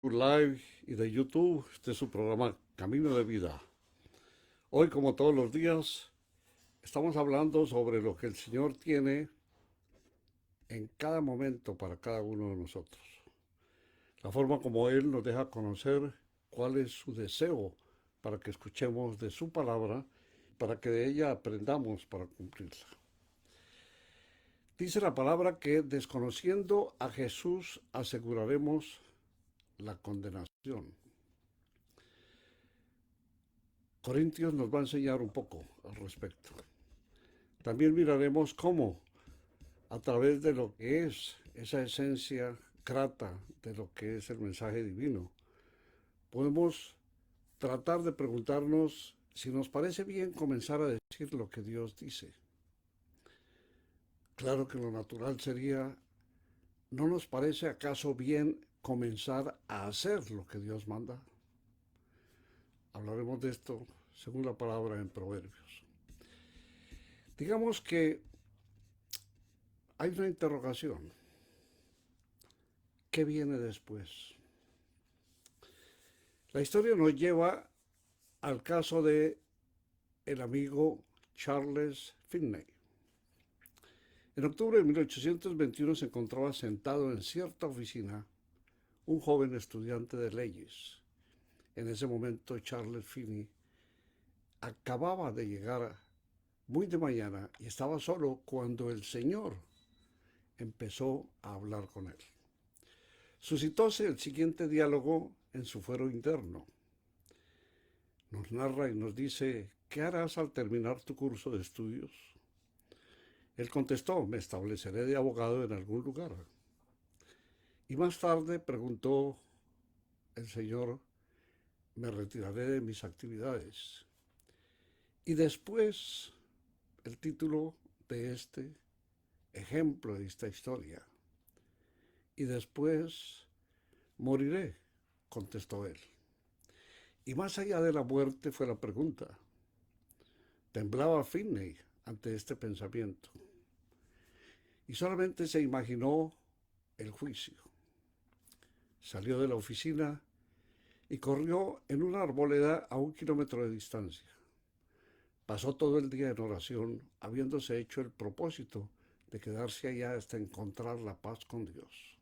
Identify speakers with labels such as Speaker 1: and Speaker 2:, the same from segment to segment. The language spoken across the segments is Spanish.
Speaker 1: Live y de YouTube, este es su programa Camino de Vida. Hoy, como todos los días, estamos hablando sobre lo que el Señor tiene en cada momento para cada uno de nosotros. La forma como Él nos deja conocer cuál es su deseo para que escuchemos de su palabra, para que de ella aprendamos para cumplirla. Dice la palabra que desconociendo a Jesús aseguraremos la condenación. Corintios nos va a enseñar un poco al respecto. También miraremos cómo, a través de lo que es esa esencia grata de lo que es el mensaje divino, podemos tratar de preguntarnos si nos parece bien comenzar a decir lo que Dios dice. Claro que lo natural sería, ¿no nos parece acaso bien comenzar a hacer lo que Dios manda? Hablaremos de esto según la palabra en Proverbios. Digamos que hay una interrogación. ¿Qué viene después? La historia nos lleva al caso de el amigo Charles Finney. En octubre de 1821 se encontraba sentado en cierta oficina un joven estudiante de leyes. En ese momento Charles Finney acababa de llegar muy de mañana y estaba solo cuando el Señor empezó a hablar con él. Suscitóse el siguiente diálogo en su fuero interno. Nos narra y nos dice: ¿qué harás al terminar tu curso de estudios? Él contestó: me estableceré de abogado en algún lugar. Y más tarde preguntó el Señor: me retiraré de mis actividades. Y después, el título de este ejemplo de esta historia: y después moriré, contestó él. Y más allá de la muerte fue la pregunta. Temblaba Finney ante este pensamiento y solamente se imaginó el juicio. Salió de la oficina y corrió en una arboleda a 1 kilómetro de distancia. Pasó todo el día en oración, habiéndose hecho el propósito de quedarse allá hasta encontrar la paz con Dios.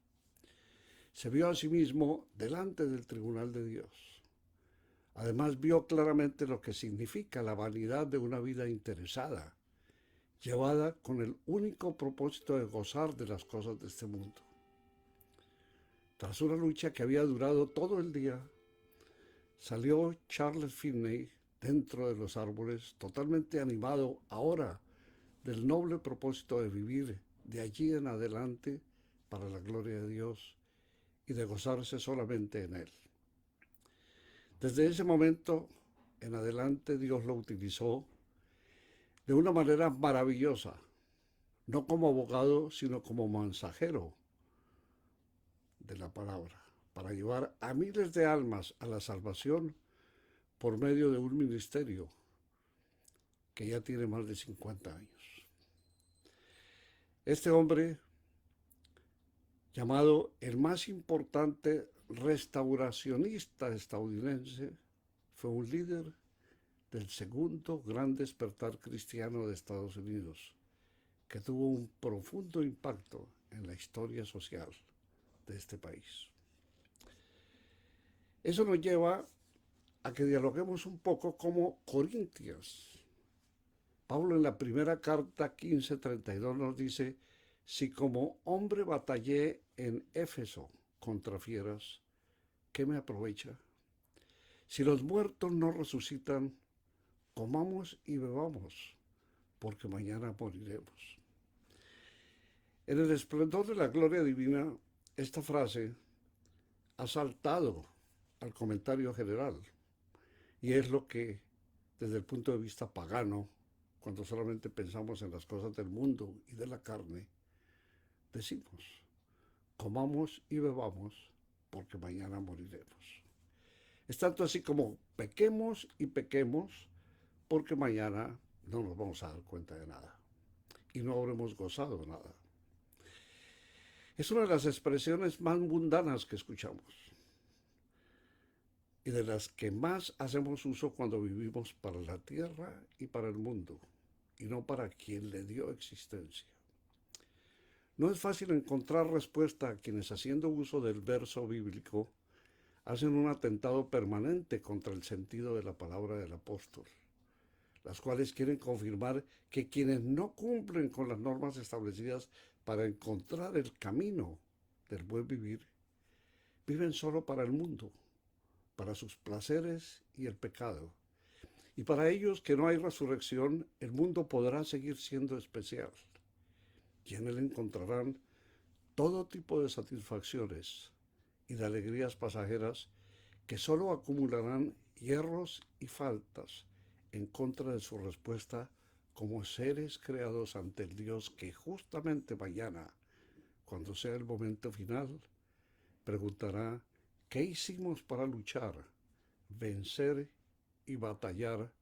Speaker 1: Se vio a sí mismo delante del tribunal de Dios. Además vio claramente lo que significa la vanidad de una vida interesada, llevada con el único propósito de gozar de las cosas de este mundo. Tras una lucha que había durado todo el día, salió Charles Finney dentro de los árboles, totalmente animado ahora del noble propósito de vivir de allí en adelante para la gloria de Dios y de gozarse solamente en Él. Desde ese momento en adelante Dios lo utilizó de una manera maravillosa, no como abogado, sino como mensajero de la palabra, para llevar a miles de almas a la salvación por medio de un ministerio que ya tiene más de 50 años. Este hombre, llamado el más importante restauracionista estadounidense, fue un líder del segundo gran despertar cristiano de Estados Unidos, que tuvo un profundo impacto en la historia social de este país. Eso nos lleva a que dialoguemos un poco como Corintios. Pablo en la primera carta 15:32 nos dice: si como hombre batallé en Éfeso contra fieras, ¿qué me aprovecha? Si los muertos no resucitan, comamos y bebamos, porque mañana moriremos. En el esplendor de la gloria divina, esta frase ha saltado al comentario general, y es lo que, desde el punto de vista pagano, cuando solamente pensamos en las cosas del mundo y de la carne, decimos: comamos y bebamos, porque mañana moriremos. Es tanto así como pequemos, porque mañana no nos vamos a dar cuenta de nada y no habremos gozado de nada. Es una de las expresiones más mundanas que escuchamos. y de las que más hacemos uso cuando vivimos para la tierra y para el mundo, y no para quien le dio existencia. No es fácil encontrar respuesta a quienes, haciendo uso del verso bíblico, hacen un atentado permanente contra el sentido de la palabra del apóstol, las cuales quieren confirmar que quienes no cumplen con las normas establecidas para encontrar el camino del buen vivir, viven solo para el mundo, para sus placeres y el pecado. Y para ellos que no hay resurrección, el mundo podrá seguir siendo especial, y en él encontrarán todo tipo de satisfacciones y de alegrías pasajeras que solo acumularán hierros y faltas en contra de su respuesta como seres creados ante el Dios que justamente mañana, cuando sea el momento final, preguntará: ¿qué hicimos para luchar, vencer y batallar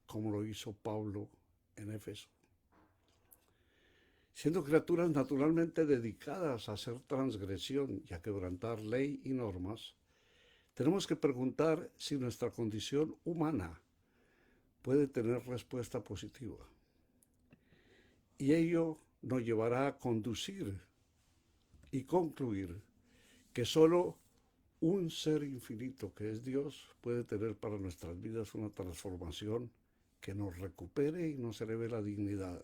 Speaker 1: como lo hizo Pablo en Éfeso? Siendo criaturas naturalmente dedicadas a hacer transgresión y a quebrantar ley y normas, tenemos que preguntar si nuestra condición humana puede tener respuesta positiva. Y ello nos llevará a conducir y concluir que solo un ser infinito que es Dios puede tener para nuestras vidas una transformación que nos recupere y nos eleve la dignidad,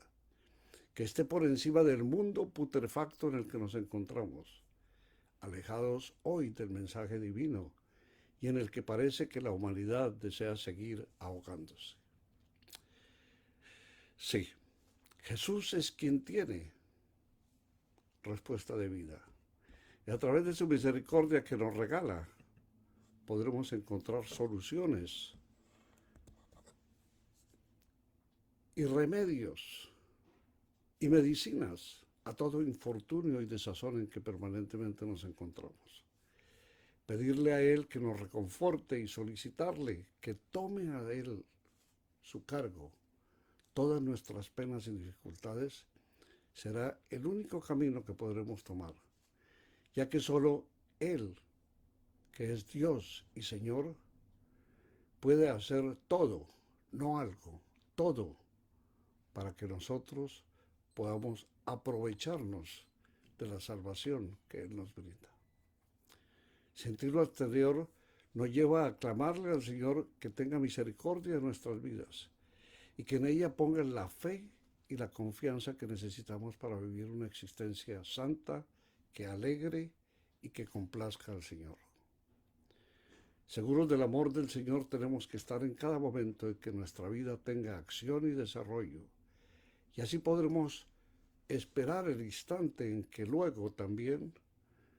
Speaker 1: que esté por encima del mundo putrefacto en el que nos encontramos, alejados hoy del mensaje divino y en el que parece que la humanidad desea seguir ahogándose. Sí, Jesús es quien tiene respuesta de vida. Y a través de su misericordia que nos regala, podremos encontrar soluciones y remedios y medicinas a todo infortunio y desazón en que permanentemente nos encontramos. Pedirle a Él que nos reconforte y solicitarle que tome a Él su cargo todas nuestras penas y dificultades será el único camino que podremos tomar, ya que solo Él, que es Dios y Señor, puede hacer todo, no algo, todo, para que nosotros podamos aprovecharnos de la salvación que Él nos brinda. Sentir lo anterior nos lleva a clamarle al Señor que tenga misericordia de nuestras vidas y que en ella ponga la fe y la confianza que necesitamos para vivir una existencia santa, que alegre y que complazca al Señor. Seguros del amor del Señor, tenemos que estar en cada momento en que nuestra vida tenga acción y desarrollo, y así podremos esperar el instante en que luego también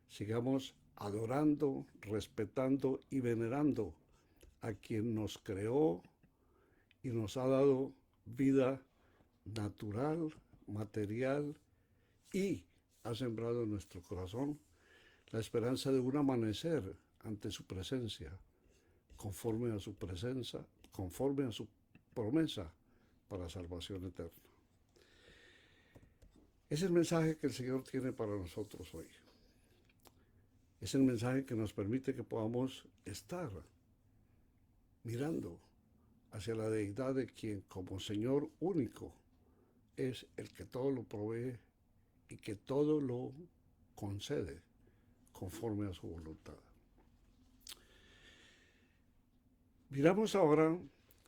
Speaker 1: sigamos adorando, respetando y venerando a quien nos creó y nos ha dado vida natural, material, y ha sembrado en nuestro corazón la esperanza de un amanecer ante su presencia, conforme a su presencia, conforme a su promesa para salvación eterna. Es el mensaje que el Señor tiene para nosotros hoy. Es el mensaje que nos permite que podamos estar mirando hacia la deidad de quien, como Señor único, es el que todo lo provee y que todo lo concede conforme a su voluntad. Miramos ahora,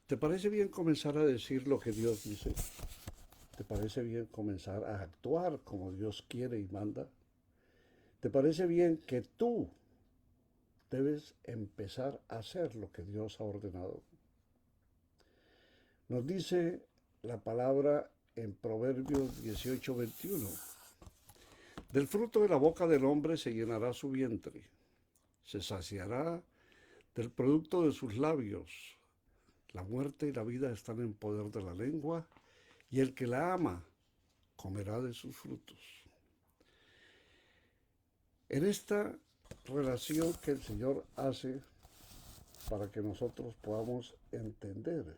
Speaker 1: ¿te parece bien comenzar a decir lo que Dios dice? ¿Te parece bien comenzar a actuar como Dios quiere y manda? ¿Te parece bien que tú debes empezar a hacer lo que Dios ha ordenado? Nos dice la palabra en Proverbios 18:21. Del fruto de la boca del hombre se llenará su vientre, se saciará del producto de sus labios. La muerte y la vida están en poder de la lengua, y el que la ama comerá de sus frutos. En esta relación que el Señor hace para que nosotros podamos entender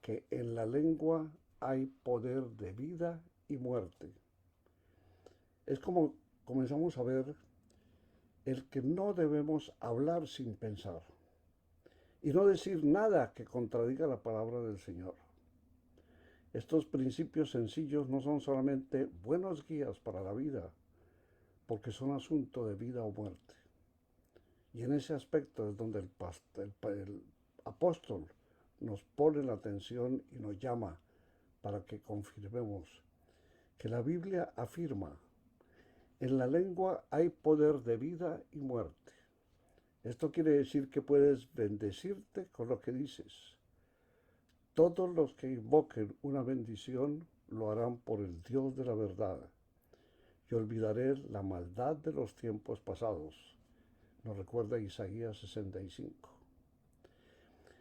Speaker 1: que en la lengua hay poder de vida y muerte, es como comenzamos a ver el que no debemos hablar sin pensar. y no decir nada que contradiga la palabra del Señor. Estos principios sencillos no son solamente buenos guías para la vida, porque son asunto de vida o muerte. Y en ese aspecto es donde el apóstol nos pone la atención y nos llama para que confirmemos que la Biblia afirma: en la lengua hay poder de vida y muerte. Esto quiere decir que puedes bendecirte con lo que dices. Todos los que invoquen una bendición lo harán por el Dios de la verdad. Y olvidaré la maldad de los tiempos pasados. Nos recuerda Isaías 65.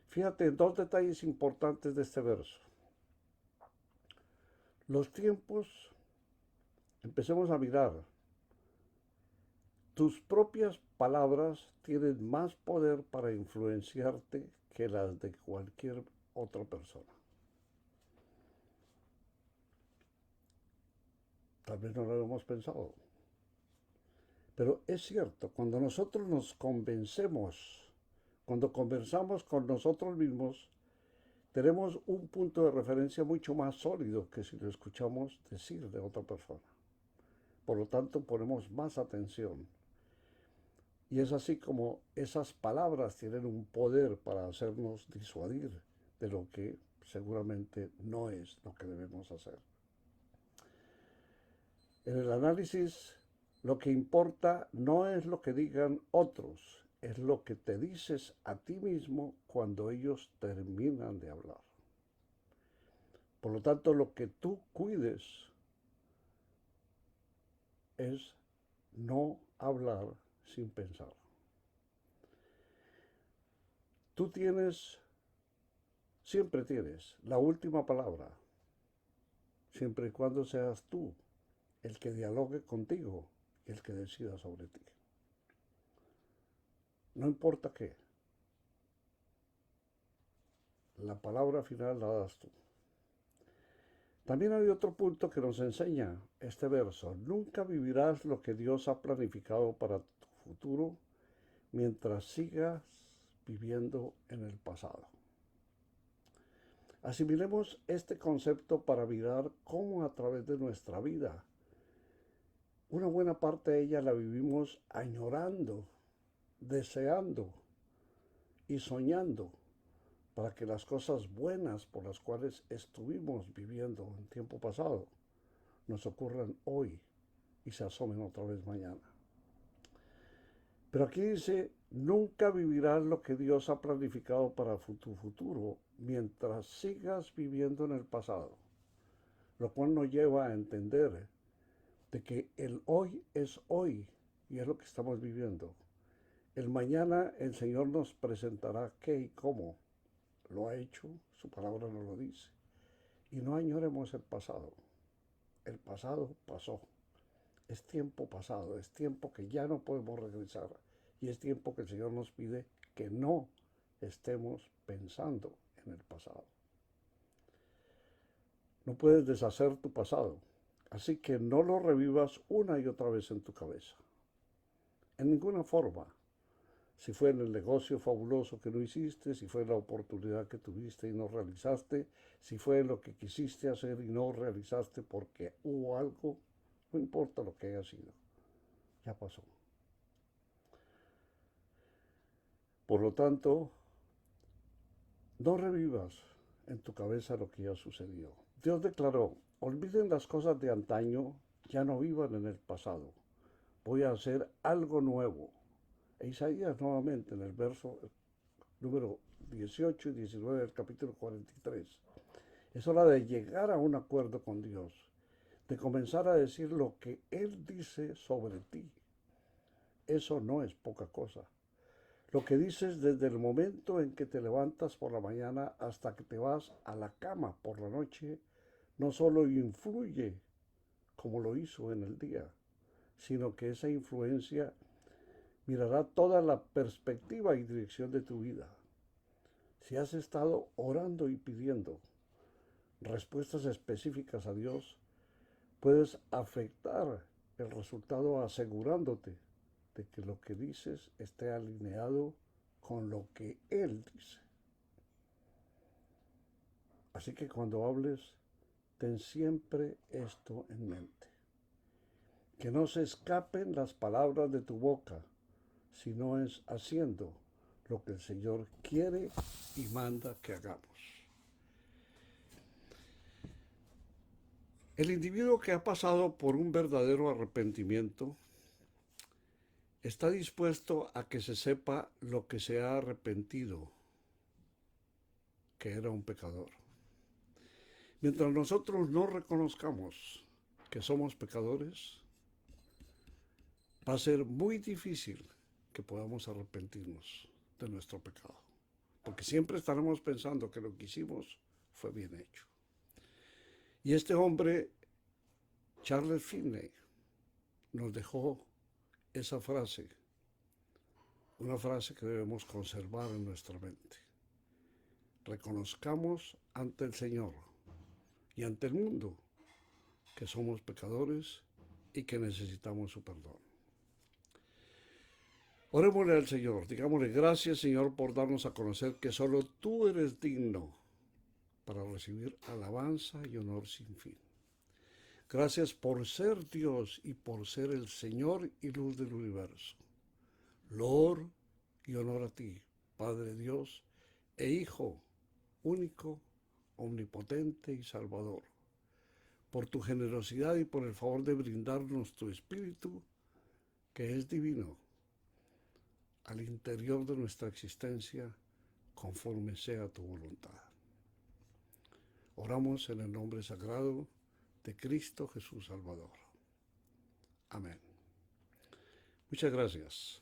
Speaker 1: Fíjate en dos detalles importantes de este verso. Los tiempos, empecemos a mirar. Tus propias palabras tienen más poder para influenciarte que las de cualquier otra persona. Tal vez no lo hemos pensado. Pero es cierto, cuando nosotros nos convencemos, cuando conversamos con nosotros mismos, tenemos un punto de referencia mucho más sólido que si lo escuchamos decir de otra persona. Por lo tanto, ponemos más atención. Y es así como esas palabras tienen un poder para hacernos disuadir de lo que seguramente no es lo que debemos hacer. En el análisis, lo que importa no es lo que digan otros, es lo que te dices a ti mismo cuando ellos terminan de hablar. Por lo tanto, lo que tú cuides es no hablar sin pensar. Tú siempre tienes la última palabra, siempre y cuando seas tú el que dialogue contigo y el que decida sobre ti. No importa qué, la palabra final la das tú. También hay otro punto que nos enseña este verso. Nunca vivirás lo que Dios ha planificado para tu futuro mientras sigas viviendo en el pasado. Asimilemos este concepto para mirar cómo a través de nuestra vida, una buena parte de ella la vivimos añorando, deseando y soñando para que las cosas buenas por las cuales estuvimos viviendo en tiempo pasado nos ocurran hoy y se asomen otra vez mañana. Pero aquí dice, nunca vivirás lo que Dios ha planificado para tu futuro mientras sigas viviendo en el pasado, lo cual nos lleva a entender de que el hoy es hoy y es lo que estamos viviendo. El mañana el Señor nos presentará qué y cómo lo ha hecho, su palabra nos lo dice. Y no añoremos el pasado. El pasado pasó. Es tiempo pasado, es tiempo que ya no podemos regresar. Y es tiempo que el Señor nos pide que no estemos pensando en el pasado. No puedes deshacer tu pasado, así que no lo revivas una y otra vez en tu cabeza. En ninguna forma. Si fue en el negocio fabuloso que no hiciste, si fue en la oportunidad que tuviste y no realizaste, si fue en lo que quisiste hacer y no realizaste porque hubo algo, no importa lo que haya sido, ya pasó. Por lo tanto, no revivas en tu cabeza lo que ya sucedió. Dios declaró, olviden las cosas de antaño, ya no vivan en el pasado. Voy a hacer algo nuevo. E Isaías nuevamente en el verso número 18 y 19 del capítulo 43. Es hora de llegar a un acuerdo con Dios, de comenzar a decir lo que Él dice sobre ti. Eso no es poca cosa. Lo que dices desde el momento en que te levantas por la mañana hasta que te vas a la cama por la noche, no solo influye como lo hizo en el día, sino que esa influencia mirará toda la perspectiva y dirección de tu vida. Si has estado orando y pidiendo respuestas específicas a Dios, puedes afectar el resultado asegurándote de que lo que dices esté alineado con lo que Él dice. Así que cuando hables, ten siempre esto en mente. Que no se escapen las palabras de tu boca, sino es haciendo lo que el Señor quiere y manda que hagamos. El individuo que ha pasado por un verdadero arrepentimiento está dispuesto a que se sepa lo que se ha arrepentido, que era un pecador. Mientras nosotros no reconozcamos que somos pecadores, va a ser muy difícil que podamos arrepentirnos de nuestro pecado, porque siempre estaremos pensando que lo que hicimos fue bien hecho. Y este hombre, Charles Finney, nos dejó esa frase, una frase que debemos conservar en nuestra mente. Reconozcamos ante el Señor y ante el mundo que somos pecadores y que necesitamos su perdón. Orémosle al Señor, digámosle gracias, Señor, por darnos a conocer que solo tú eres digno para recibir alabanza y honor sin fin. Gracias por ser Dios y por ser el Señor y luz del universo. Loor y honor a ti, Padre Dios e Hijo único, omnipotente y Salvador, por tu generosidad y por el favor de brindarnos tu Espíritu, que es divino, al interior de nuestra existencia, conforme sea tu voluntad. Oramos en el nombre sagrado de Cristo Jesús Salvador. Amén. Muchas gracias.